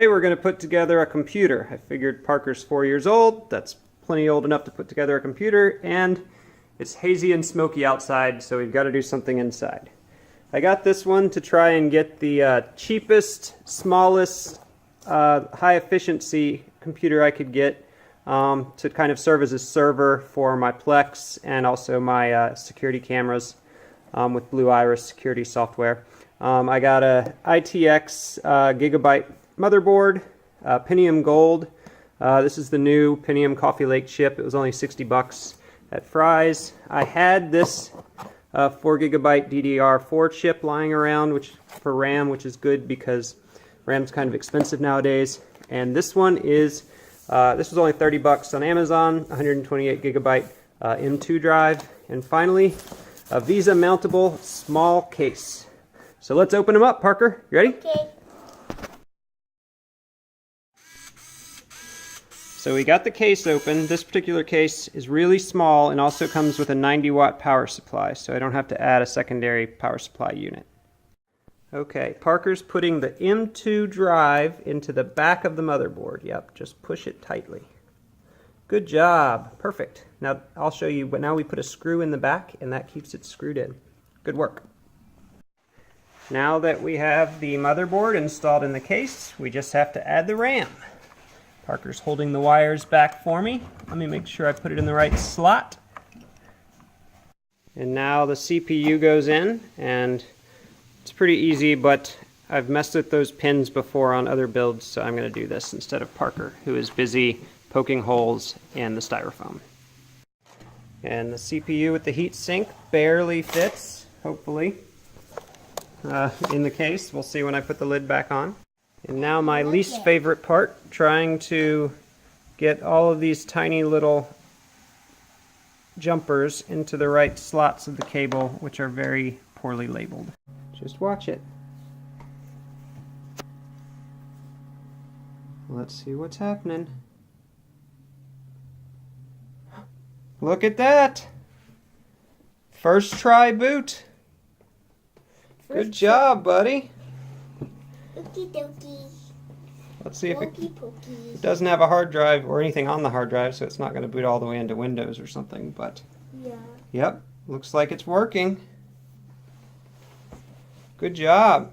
Today we're going to put together a computer. I figured Parker's 4 years old. That's plenty old enough to put together a computer, and it's hazy and smoky outside, so we've got to do something inside. I got this one to try and get the cheapest, smallest, high efficiency computer I could get to kind of serve as a server for my Plex and also my security cameras with Blue Iris security software. I got a ITX Gigabyte motherboard, Pentium Gold. This is the new Pentium Coffee Lake chip. It was only 60 bucks at Fry's. I had this 4 gigabyte DDR4 chip lying around, which for RAM, which is good because RAM's kind of expensive nowadays. And this one is this was only 30 bucks on Amazon, 128 gigabyte M.2 drive, and finally a Visa mountable small case. So let's open them up, Parker. You ready? Okay. So we got the case open. This particular case is really small and also comes with a 90-watt power supply, so I don't have to add a secondary power supply unit. Okay, Parker's putting the M.2 drive into the back of the motherboard. Yep, just push it tightly. Good job. Perfect. Now I'll show you, but now we put a screw in the back and that keeps it screwed in. Good work. Now that we have the motherboard installed in the case, we just have to add the RAM. Parker's holding the wires back for me. Let me make sure I put it in the right slot. And now the CPU goes in, and it's pretty easy, but I've messed with those pins before on other builds, so I'm going to do this instead of Parker, who is busy poking holes in the styrofoam. And the CPU with the heat sink barely fits, hopefully, in the case. We'll see when I put the lid back on. And now my least favorite part, trying to get all of these tiny little jumpers into the right slots of the cable, which are very poorly labeled. Just watch it. Let's see what's happening. Look at that! First try boot. Good job, buddy. Okie dokie. Let's see if it doesn't have a hard drive or anything on the hard drive, so it's not going to boot all the way into Windows or something, but yeah. Yep, looks like it's working. Good job.